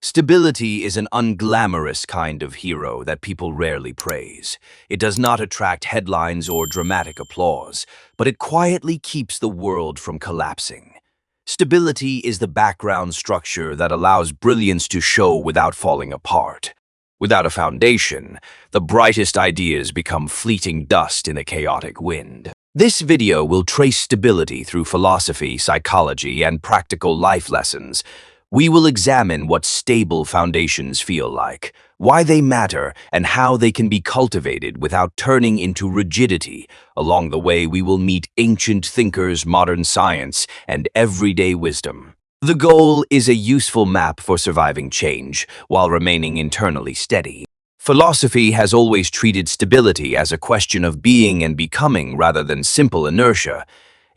Stability is an unglamorous kind of hero that people rarely praise. It does not attract headlines or dramatic applause, but it quietly keeps the world from collapsing. Stability is the background structure that allows brilliance to show without falling apart. Without a foundation, the brightest ideas become fleeting dust in a chaotic wind. This video will trace stability through philosophy, psychology, and practical life lessons. We will examine what stable foundations feel like, why they matter, and how they can be cultivated without turning into rigidity. Along the way, we will meet ancient thinkers, modern science, and everyday wisdom. The goal is a useful map for surviving change while remaining internally steady. Philosophy has always treated stability as a question of being and becoming rather than simple inertia.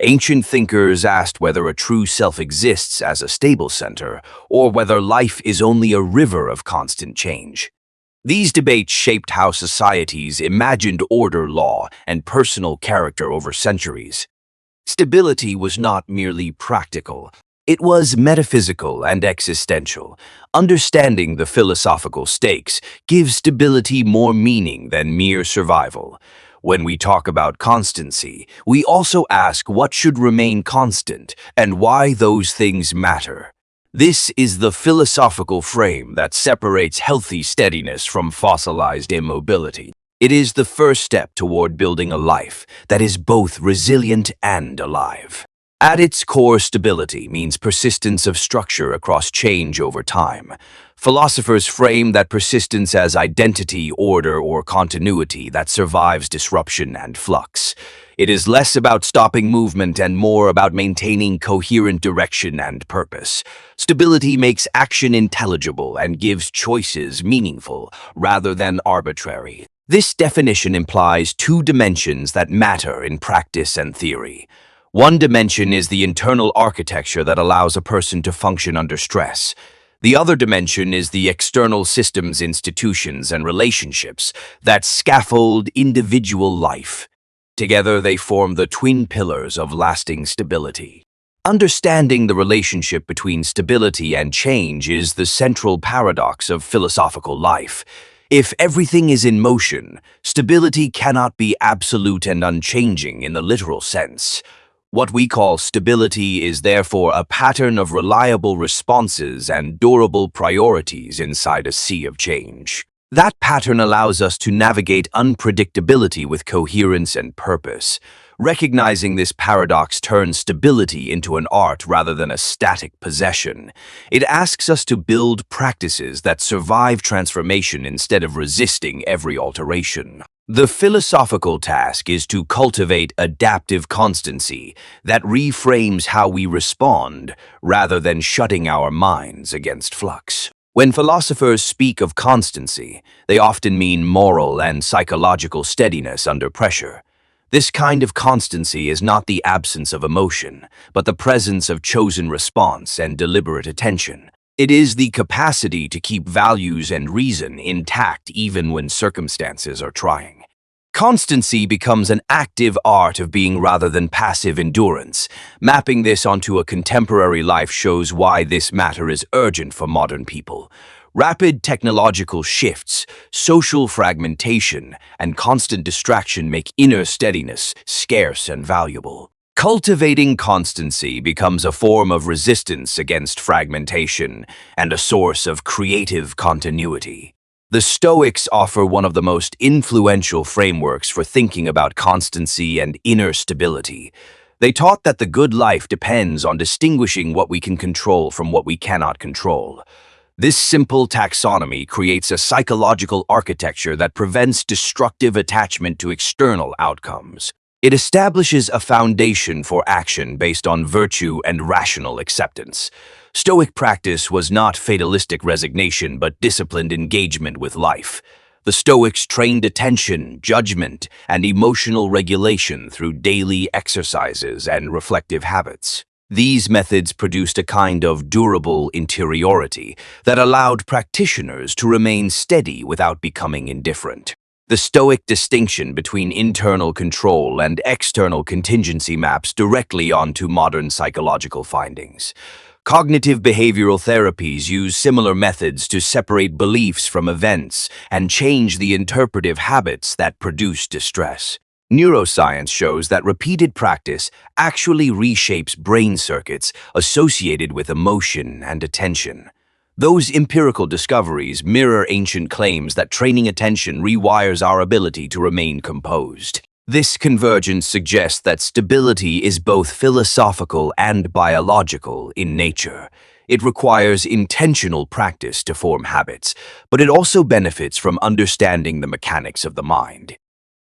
Ancient thinkers asked whether a true self exists as a stable center, or whether life is only a river of constant change. These debates shaped how societies imagined order, law, and personal character over centuries. Stability was not merely practical. It was metaphysical and existential. Understanding the philosophical stakes gives stability more meaning than mere survival. When we talk about constancy, we also ask what should remain constant and why those things matter. This is the philosophical frame that separates healthy steadiness from fossilized immobility. It is the first step toward building a life that is both resilient and alive. At its core, stability means persistence of structure across change over time. Philosophers frame that persistence as identity, order, or continuity that survives disruption and flux. It is less about stopping movement and more about maintaining coherent direction and purpose. Stability makes action intelligible and gives choices meaningful rather than arbitrary. This definition implies two dimensions that matter in practice and theory. One dimension is the internal architecture that allows a person to function under stress. The other dimension is the external systems, institutions, and relationships that scaffold individual life. Together, they form the twin pillars of lasting stability. Understanding the relationship between stability and change is the central paradox of philosophical life. If everything is in motion, stability cannot be absolute and unchanging in the literal sense. What we call stability is therefore a pattern of reliable responses and durable priorities inside a sea of change. That pattern allows us to navigate unpredictability with coherence and purpose. Recognizing this paradox turns stability into an art rather than a static possession. It asks us to build practices that survive transformation instead of resisting every alteration. The philosophical task is to cultivate adaptive constancy that reframes how we respond rather than shutting our minds against flux. When philosophers speak of constancy, they often mean moral and psychological steadiness under pressure. This kind of constancy is not the absence of emotion, but the presence of chosen response and deliberate attention. It is the capacity to keep values and reason intact even when circumstances are trying. Constancy becomes an active art of being rather than passive endurance. Mapping this onto a contemporary life shows why this matter is urgent for modern people. Rapid technological shifts, social fragmentation, and constant distraction make inner steadiness scarce and valuable. Cultivating constancy becomes a form of resistance against fragmentation and a source of creative continuity. The Stoics offer one of the most influential frameworks for thinking about constancy and inner stability. They taught that the good life depends on distinguishing what we can control from what we cannot control. This simple taxonomy creates a psychological architecture that prevents destructive attachment to external outcomes. It establishes a foundation for action based on virtue and rational acceptance. Stoic practice was not fatalistic resignation, but disciplined engagement with life. The Stoics trained attention, judgment, and emotional regulation through daily exercises and reflective habits. These methods produced a kind of durable interiority that allowed practitioners to remain steady without becoming indifferent. The Stoic distinction between internal control and external contingency maps directly onto modern psychological findings. Cognitive behavioral therapies use similar methods to separate beliefs from events and change the interpretive habits that produce distress. Neuroscience shows that repeated practice actually reshapes brain circuits associated with emotion and attention. Those empirical discoveries mirror ancient claims that training attention rewires our ability to remain composed. This convergence suggests that stability is both philosophical and biological in nature. It requires intentional practice to form habits, but it also benefits from understanding the mechanics of the mind.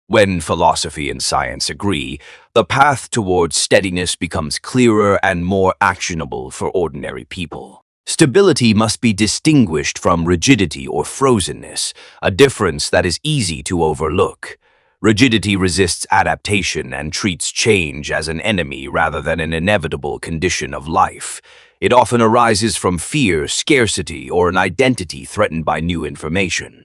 When philosophy and science agree, the path towards steadiness becomes clearer and more actionable for ordinary people. Stability must be distinguished from rigidity or frozenness, a difference that is easy to overlook. Rigidity resists adaptation and treats change as an enemy rather than an inevitable condition of life. It often arises from fear, scarcity, or an identity threatened by new information.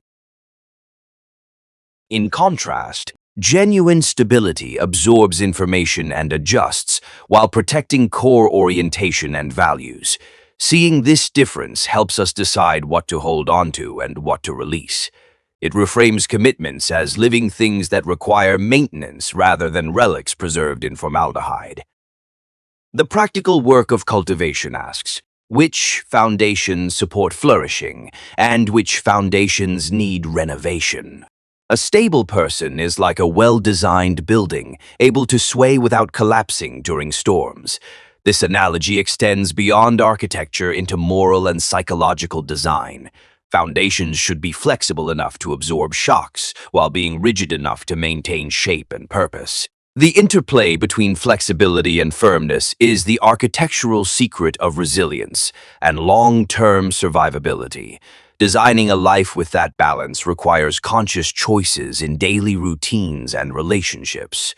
In contrast, genuine stability absorbs information and adjusts while protecting core orientation and values. Seeing this difference helps us decide what to hold onto and what to release. It reframes commitments as living things that require maintenance rather than relics preserved in formaldehyde. The practical work of cultivation asks, which foundations support flourishing and which foundations need renovation? A stable person is like a well-designed building, able to sway without collapsing during storms. This analogy extends beyond architecture into moral and psychological design. Foundations should be flexible enough to absorb shocks, while being rigid enough to maintain shape and purpose. The interplay between flexibility and firmness is the architectural secret of resilience and long-term survivability. Designing a life with that balance requires conscious choices in daily routines and relationships.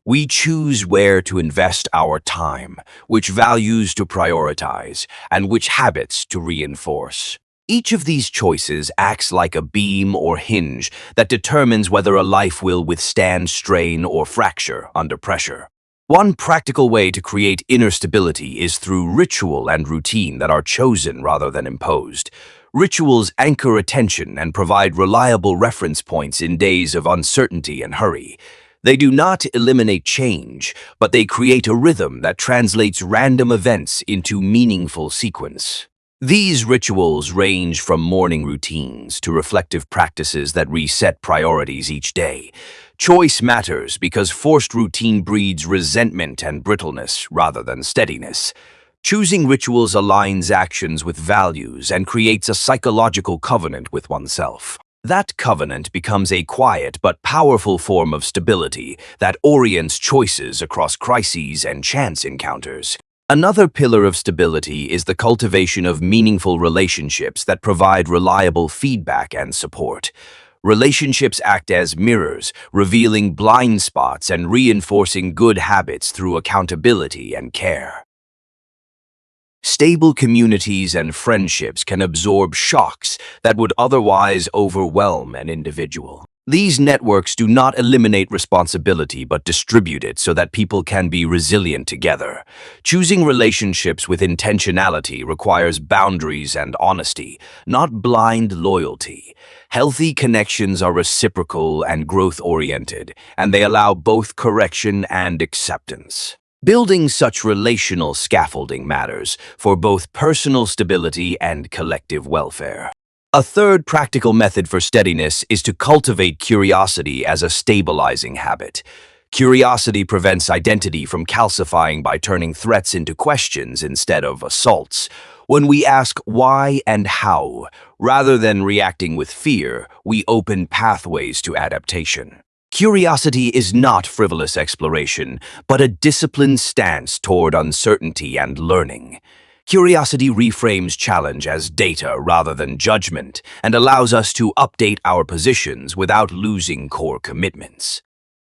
We choose where to invest our time, which values to prioritize, and which habits to reinforce. Each of these choices acts like a beam or hinge that determines whether a life will withstand strain or fracture under pressure. One practical way to create inner stability is through ritual and routine that are chosen rather than imposed. Rituals anchor attention and provide reliable reference points in days of uncertainty and hurry. They do not eliminate change, but they create a rhythm that translates random events into meaningful sequence. These rituals range from morning routines to reflective practices that reset priorities each day. Choice matters because forced routine breeds resentment and brittleness rather than steadiness. Choosing rituals aligns actions with values and creates a psychological covenant with oneself. That covenant becomes a quiet but powerful form of stability that orients choices across crises and chance encounters. Another pillar of stability is the cultivation of meaningful relationships that provide reliable feedback and support. Relationships act as mirrors, revealing blind spots and reinforcing good habits through accountability and care. Stable communities and friendships can absorb shocks that would otherwise overwhelm an individual. These networks do not eliminate responsibility but distribute it so that people can be resilient together. Choosing relationships with intentionality requires boundaries and honesty, not blind loyalty. Healthy connections are reciprocal and growth-oriented, and they allow both correction and acceptance. Building such relational scaffolding matters for both personal stability and collective welfare. A third practical method for steadiness is to cultivate curiosity as a stabilizing habit. Curiosity prevents identity from calcifying by turning threats into questions instead of assaults. When we ask why and how, rather than reacting with fear, we open pathways to adaptation. Curiosity is not frivolous exploration, but a disciplined stance toward uncertainty and learning. Curiosity reframes challenge as data rather than judgment and allows us to update our positions without losing core commitments.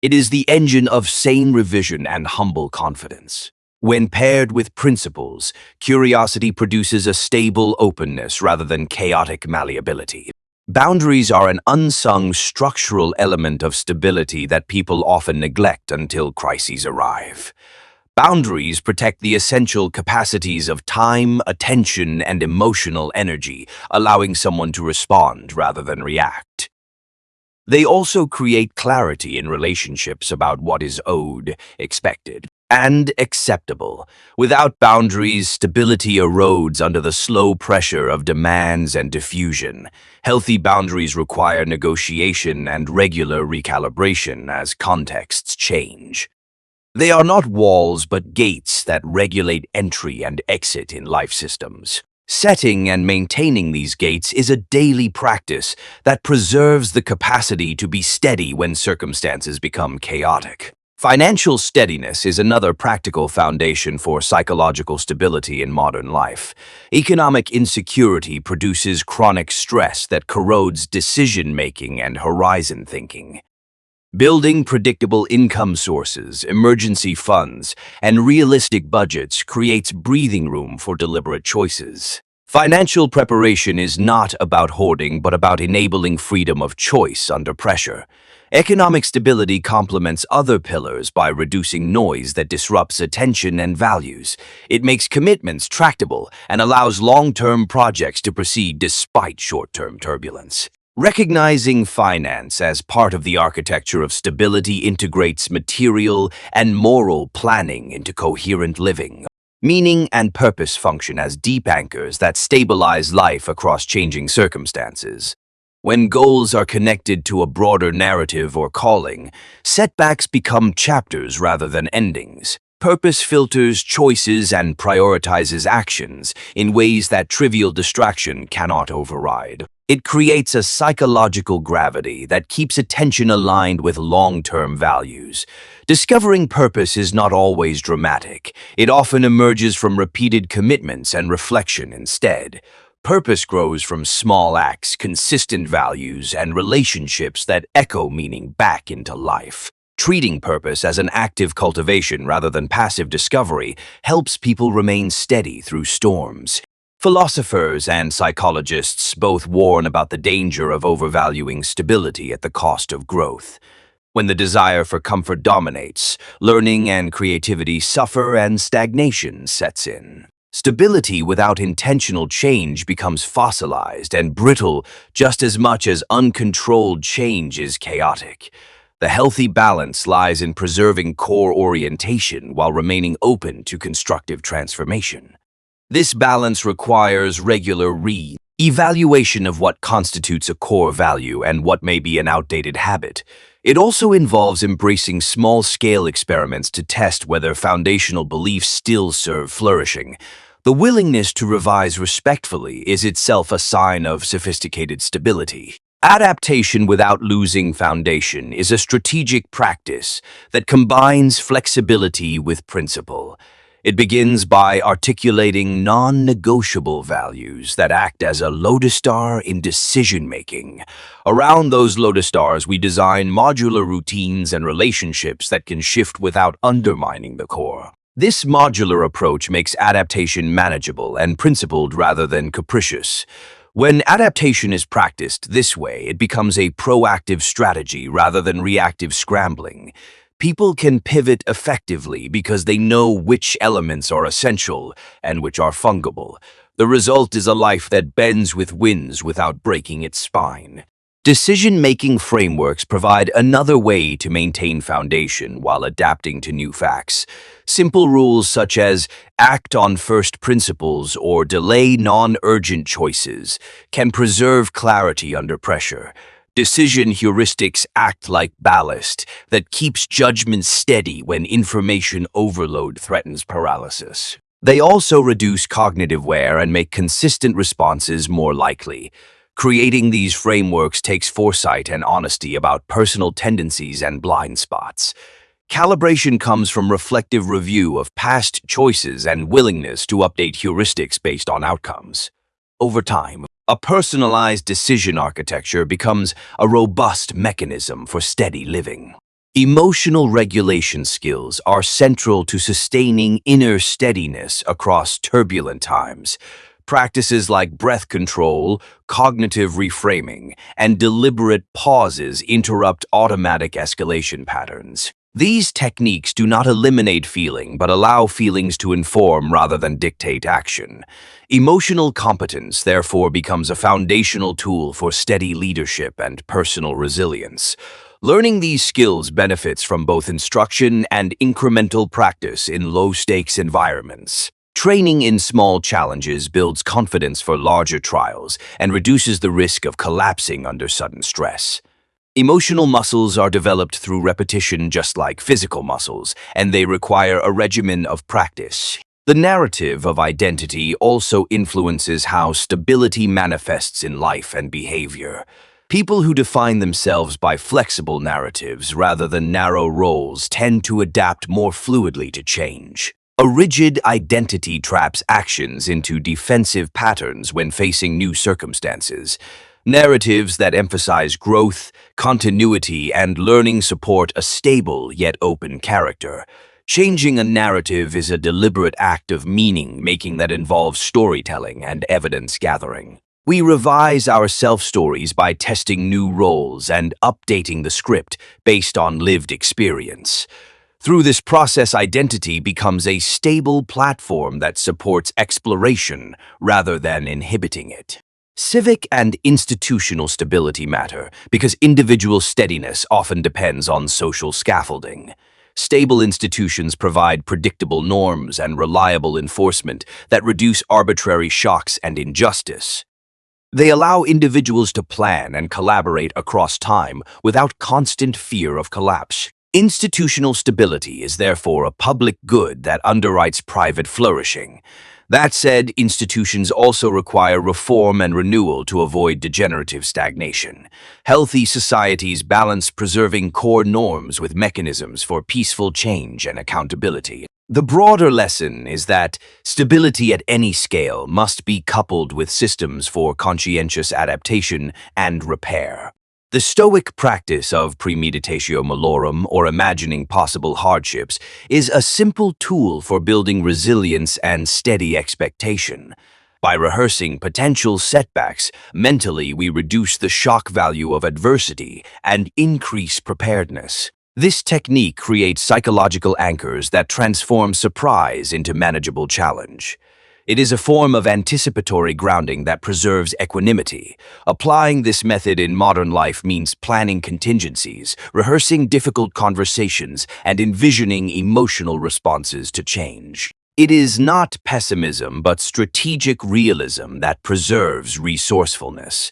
It is the engine of sane revision and humble confidence. When paired with principles, curiosity produces a stable openness rather than chaotic malleability. Boundaries are an unsung structural element of stability that people often neglect until crises arrive. Boundaries protect the essential capacities of time, attention, and emotional energy, allowing someone to respond rather than react. They also create clarity in relationships about what is owed, expected, and acceptable. Without boundaries, stability erodes under the slow pressure of demands and diffusion. Healthy boundaries require negotiation and regular recalibration as contexts change. They are not walls but gates that regulate entry and exit in life systems. Setting and maintaining these gates is a daily practice that preserves the capacity to be steady when circumstances become chaotic. Financial steadiness is another practical foundation for psychological stability in modern life. Economic insecurity produces chronic stress that corrodes decision-making and horizon thinking. Building predictable income sources, emergency funds, and realistic budgets creates breathing room for deliberate choices. Financial preparation is not about hoarding, but about enabling freedom of choice under pressure. Economic stability complements other pillars by reducing noise that disrupts attention and values. It makes commitments tractable and allows long-term projects to proceed despite short-term turbulence. Recognizing finance as part of the architecture of stability integrates material and moral planning into coherent living. Meaning and purpose function as deep anchors that stabilize life across changing circumstances. When goals are connected to a broader narrative or calling, setbacks become chapters rather than endings. Purpose filters choices and prioritizes actions in ways that trivial distraction cannot override. It creates a psychological gravity that keeps attention aligned with long-term values. Discovering purpose is not always dramatic. It often emerges from repeated commitments and reflection instead. Purpose grows from small acts, consistent values, and relationships that echo meaning back into life. Treating purpose as an active cultivation rather than passive discovery helps people remain steady through storms. Philosophers and psychologists both warn about the danger of overvaluing stability at the cost of growth. When the desire for comfort dominates, learning and creativity suffer and stagnation sets in. Stability without intentional change becomes fossilized and brittle just as much as uncontrolled change is chaotic. The healthy balance lies in preserving core orientation while remaining open to constructive transformation. This balance requires regular evaluation of what constitutes a core value and what may be an outdated habit. It also involves embracing small-scale experiments to test whether foundational beliefs still serve flourishing. The willingness to revise respectfully is itself a sign of sophisticated stability. Adaptation without losing foundation is a strategic practice that combines flexibility with principle. It begins by articulating non-negotiable values that act as a lodestar in decision-making. Around those lodestars, we design modular routines and relationships that can shift without undermining the core. This modular approach makes adaptation manageable and principled rather than capricious. When adaptation is practiced this way, it becomes a proactive strategy rather than reactive scrambling. People can pivot effectively because they know which elements are essential and which are fungible. The result is a life that bends with winds without breaking its spine. Decision-making frameworks provide another way to maintain foundation while adapting to new facts. Simple rules such as act on first principles or delay non-urgent choices can preserve clarity under pressure. Decision heuristics act like ballast that keeps judgment steady when information overload threatens paralysis. They also reduce cognitive wear and make consistent responses more likely. Creating these frameworks takes foresight and honesty about personal tendencies and blind spots. Calibration comes from reflective review of past choices and willingness to update heuristics based on outcomes. Over time, a personalized decision architecture becomes a robust mechanism for steady living. Emotional regulation skills are central to sustaining inner steadiness across turbulent times. Practices like breath control, cognitive reframing, and deliberate pauses interrupt automatic escalation patterns. These techniques do not eliminate feeling, but allow feelings to inform rather than dictate action. Emotional competence, therefore, becomes a foundational tool for steady leadership and personal resilience. Learning these skills benefits from both instruction and incremental practice in low-stakes environments. Training in small challenges builds confidence for larger trials and reduces the risk of collapsing under sudden stress. Emotional muscles are developed through repetition just like physical muscles, and they require a regimen of practice. The narrative of identity also influences how stability manifests in life and behavior. People who define themselves by flexible narratives rather than narrow roles tend to adapt more fluidly to change. A rigid identity traps actions into defensive patterns when facing new circumstances. Narratives that emphasize growth, continuity, and learning support a stable yet open character. Changing a narrative is a deliberate act of meaning-making that involves storytelling and evidence gathering. We revise our self-stories by testing new roles and updating the script based on lived experience. Through this process, identity becomes a stable platform that supports exploration rather than inhibiting it. Civic and institutional stability matter because individual steadiness often depends on social scaffolding. Stable institutions provide predictable norms and reliable enforcement that reduce arbitrary shocks and injustice. They allow individuals to plan and collaborate across time without constant fear of collapse. Institutional stability is therefore a public good that underwrites private flourishing. That said, institutions also require reform and renewal to avoid degenerative stagnation. Healthy societies balance preserving core norms with mechanisms for peaceful change and accountability. The broader lesson is that stability at any scale must be coupled with systems for conscientious adaptation and repair. The Stoic practice of premeditatio malorum, or imagining possible hardships, is a simple tool for building resilience and steady expectation. By rehearsing potential setbacks, mentally we reduce the shock value of adversity and increase preparedness. This technique creates psychological anchors that transform surprise into manageable challenge. It is a form of anticipatory grounding that preserves equanimity. Applying this method in modern life means planning contingencies, rehearsing difficult conversations, and envisioning emotional responses to change. It is not pessimism, but strategic realism that preserves resourcefulness.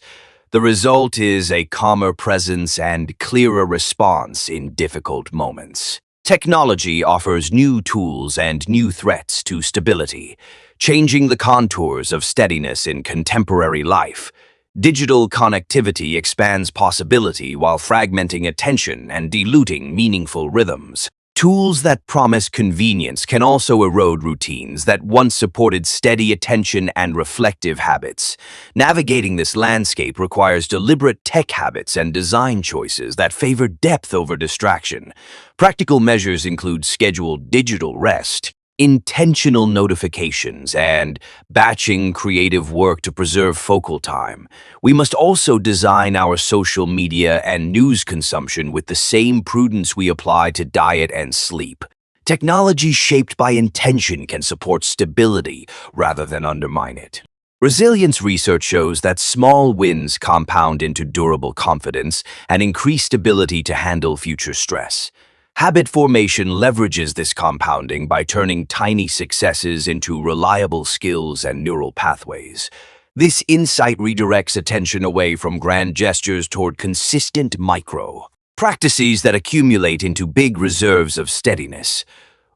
The result is a calmer presence and clearer response in difficult moments. Technology offers new tools and new threats to stability, changing the contours of steadiness in contemporary life. Digital connectivity expands possibility while fragmenting attention and diluting meaningful rhythms. Tools that promise convenience can also erode routines that once supported steady attention and reflective habits. Navigating this landscape requires deliberate tech habits and design choices that favor depth over distraction. Practical measures include scheduled digital rest, intentional notifications, and batching creative work to preserve focal time. We must also design our social media and news consumption with the same prudence we apply to diet and sleep. Technology shaped by intention can support stability rather than undermine it. Resilience research shows that small wins compound into durable confidence and increased ability to handle future stress. Habit formation leverages this compounding by turning tiny successes into reliable skills and neural pathways. This insight redirects attention away from grand gestures toward consistent micro practices that accumulate into big reserves of steadiness.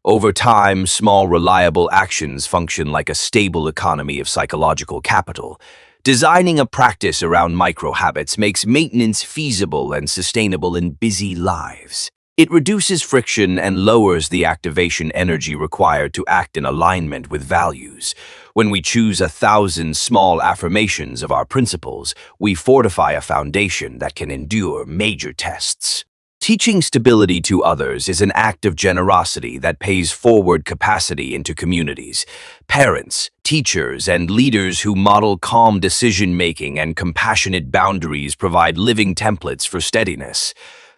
Over time, small, reliable actions function like a stable economy of psychological capital. Designing a practice around micro habits makes maintenance feasible and sustainable in busy lives. It reduces friction and lowers the activation energy required to act in alignment with values. When we choose 1,000 small affirmations of our principles, we fortify a foundation that can endure major tests. Teaching stability to others is an act of generosity that pays forward capacity into communities. Parents, teachers, and leaders who model calm decision-making and compassionate boundaries provide living templates for steadiness.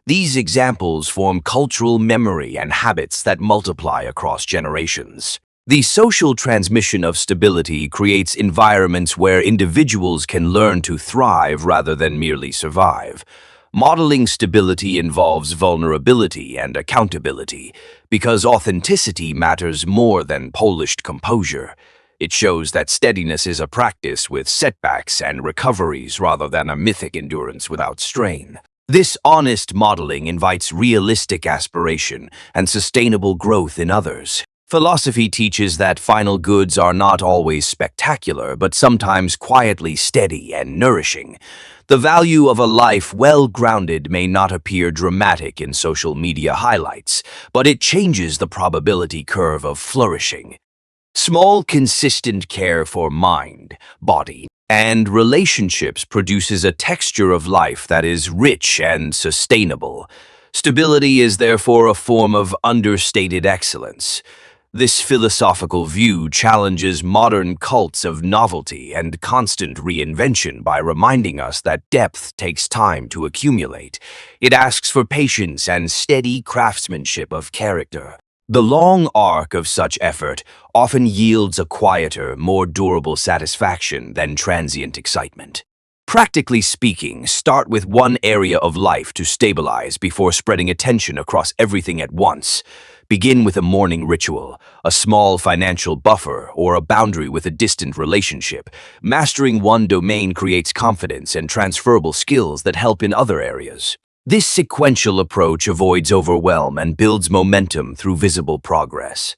These examples form cultural memory and habits that multiply across generations. The social transmission of stability creates environments where individuals can learn to thrive rather than merely survive. Modeling stability involves vulnerability and accountability, because authenticity matters more than polished composure. It shows that steadiness is a practice with setbacks and recoveries rather than a mythic endurance without strain. This honest modeling invites realistic aspiration and sustainable growth in others. Philosophy teaches that final goods are not always spectacular, but sometimes quietly steady and nourishing. The value of a life well-grounded may not appear dramatic in social media highlights, but it changes the probability curve of flourishing. Small, consistent care for mind, body, and relationships produces a texture of life that is rich and sustainable. Stability is therefore a form of understated excellence. This philosophical view challenges modern cults of novelty and constant reinvention by reminding us that depth takes time to accumulate. It asks for patience and steady craftsmanship of character. The long arc of such effort often yields a quieter, more durable satisfaction than transient excitement. Practically speaking, start with one area of life to stabilize before spreading attention across everything at once. Begin with a morning ritual, a small financial buffer, or a boundary with a distant relationship. Mastering one domain creates confidence and transferable skills that help in other areas. This sequential approach avoids overwhelm and builds momentum through visible progress.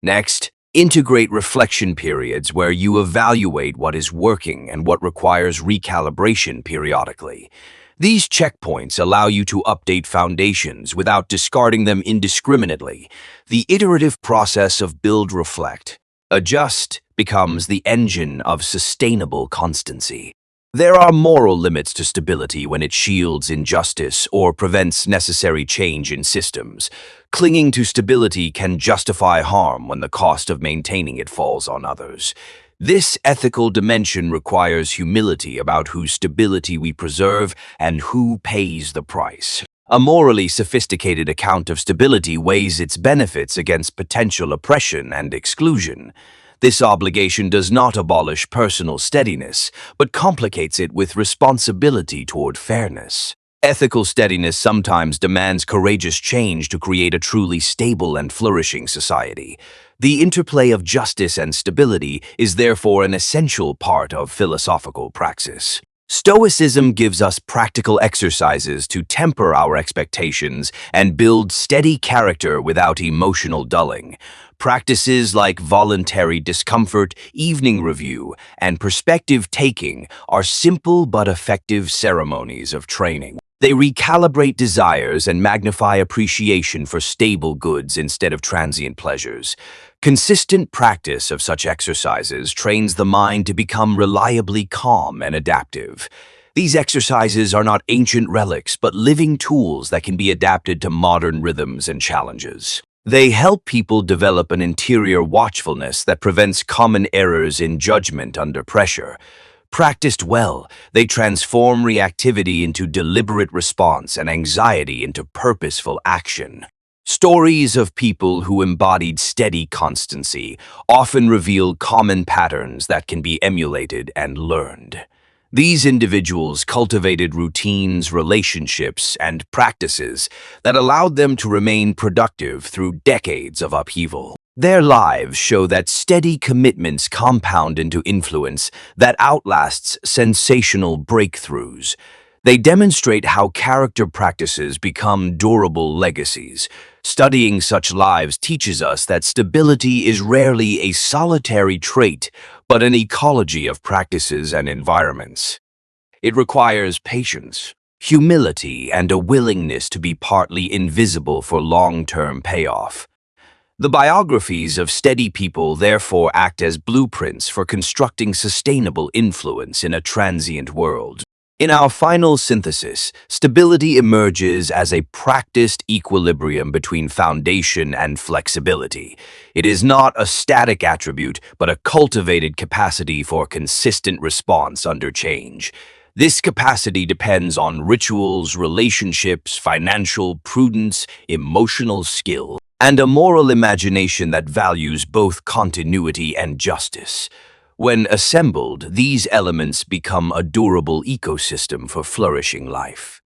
Next, integrate reflection periods where you evaluate what is working and what requires recalibration periodically. These checkpoints allow you to update foundations without discarding them indiscriminately. The iterative process of build, reflect, adjust becomes the engine of sustainable constancy. There are moral limits to stability when it shields injustice or prevents necessary change in systems. Clinging to stability can justify harm when the cost of maintaining it falls on others. This ethical dimension requires humility about whose stability we preserve and who pays the price. A morally sophisticated account of stability weighs its benefits against potential oppression and exclusion. This obligation does not abolish personal steadiness, but complicates it with responsibility toward fairness. Ethical steadiness sometimes demands courageous change to create a truly stable and flourishing society. The interplay of justice and stability is therefore an essential part of philosophical praxis. Stoicism gives us practical exercises to temper our expectations and build steady character without emotional dulling. Practices like voluntary discomfort, evening review, and perspective taking are simple but effective ceremonies of training. They recalibrate desires and magnify appreciation for stable goods instead of transient pleasures. Consistent practice of such exercises trains the mind to become reliably calm and adaptive. These exercises are not ancient relics, but living tools that can be adapted to modern rhythms and challenges. They help people develop an interior watchfulness that prevents common errors in judgment under pressure. Practiced well, they transform reactivity into deliberate response and anxiety into purposeful action. Stories of people who embodied steady constancy often reveal common patterns that can be emulated and learned. These individuals cultivated routines, relationships, and practices that allowed them to remain productive through decades of upheaval. Their lives show that steady commitments compound into influence that outlasts sensational breakthroughs. They demonstrate how character practices become durable legacies. Studying such lives teaches us that stability is rarely a solitary trait, but an ecology of practices and environments. It requires patience, humility, and a willingness to be partly invisible for long-term payoff. The biographies of steady people therefore act as blueprints for constructing sustainable influence in a transient world. In our final synthesis, stability emerges as a practiced equilibrium between foundation and flexibility. It is not a static attribute, but a cultivated capacity for consistent response under change. This capacity depends on rituals, relationships, financial prudence, emotional skill, and a moral imagination that values both continuity and justice. When assembled, these elements become a durable ecosystem for flourishing life.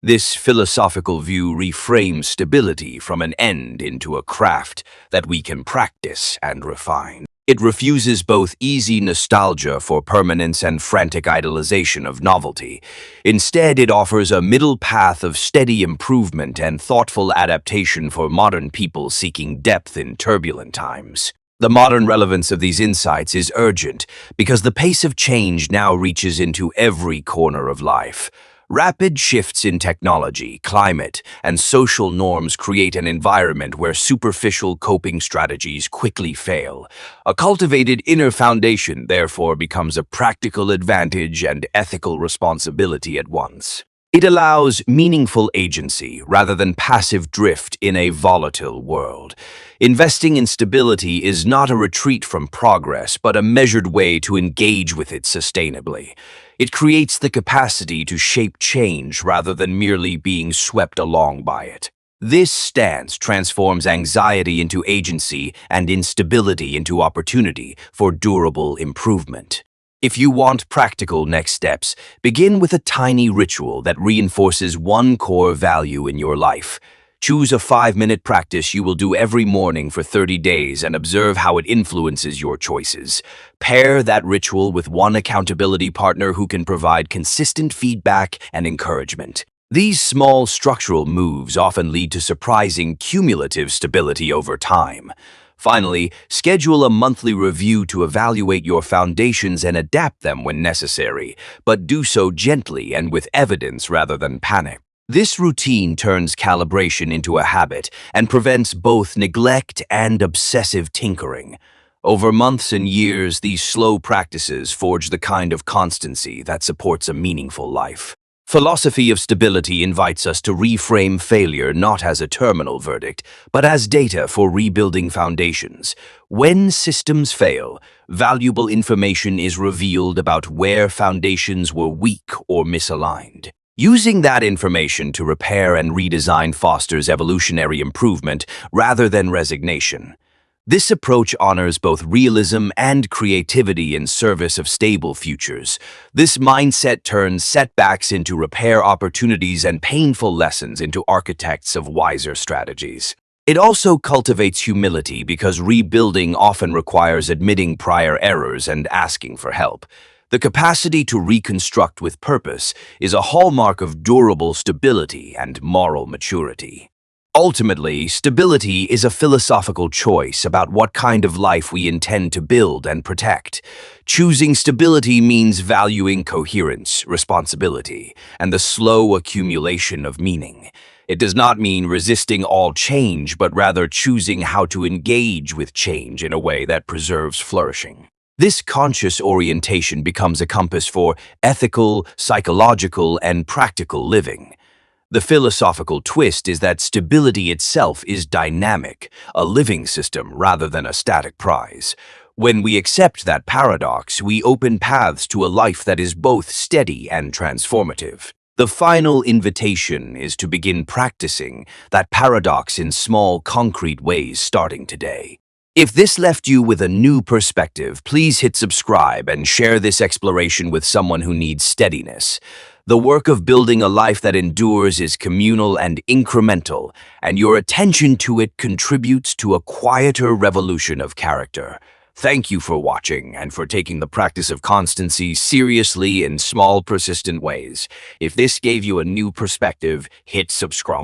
This philosophical view reframes stability from an end into a craft that we can practice and refine. It refuses both easy nostalgia for permanence and frantic idolization of novelty. Instead, it offers a middle path of steady improvement and thoughtful adaptation for modern people seeking depth in turbulent times. The modern relevance of these insights is urgent because the pace of change now reaches into every corner of life. Rapid shifts in technology, climate, and social norms create an environment where superficial coping strategies quickly fail. A cultivated inner foundation, therefore, becomes a practical advantage and ethical responsibility at once. It allows meaningful agency rather than passive drift in a volatile world. Investing in stability is not a retreat from progress, but a measured way to engage with it sustainably. It creates the capacity to shape change rather than merely being swept along by it. This stance transforms anxiety into agency and instability into opportunity for durable improvement. If you want practical next steps, begin with a tiny ritual that reinforces one core value in your life. Choose a 5-minute practice you will do every morning for 30 days and observe how it influences your choices. Pair that ritual with one accountability partner who can provide consistent feedback and encouragement. These small structural moves often lead to surprising cumulative stability over time. Finally, schedule a monthly review to evaluate your foundations and adapt them when necessary, but do so gently and with evidence rather than panic. This routine turns calibration into a habit and prevents both neglect and obsessive tinkering. Over months and years, these slow practices forge the kind of constancy that supports a meaningful life. Philosophy of stability invites us to reframe failure not as a terminal verdict, but as data for rebuilding foundations. When systems fail, valuable information is revealed about where foundations were weak or misaligned. Using that information to repair and redesign fosters evolutionary improvement rather than resignation. This approach honors both realism and creativity in service of stable futures. This mindset turns setbacks into repair opportunities and painful lessons into architects of wiser strategies. It also cultivates humility because rebuilding often requires admitting prior errors and asking for help. The capacity to reconstruct with purpose is a hallmark of durable stability and moral maturity. Ultimately, stability is a philosophical choice about what kind of life we intend to build and protect. Choosing stability means valuing coherence, responsibility, and the slow accumulation of meaning. It does not mean resisting all change, but rather choosing how to engage with change in a way that preserves flourishing. This conscious orientation becomes a compass for ethical, psychological, and practical living. The philosophical twist is that stability itself is dynamic, a living system rather than a static prize. When we accept that paradox, we open paths to a life that is both steady and transformative. The final invitation is to begin practicing that paradox in small, concrete ways starting today. If this left you with a new perspective, please hit subscribe and share this exploration with someone who needs steadiness. The work of building a life that endures is communal and incremental, and your attention to it contributes to a quieter revolution of character. Thank you for watching and for taking the practice of constancy seriously in small, persistent ways. If this gave you a new perspective, hit subscribe.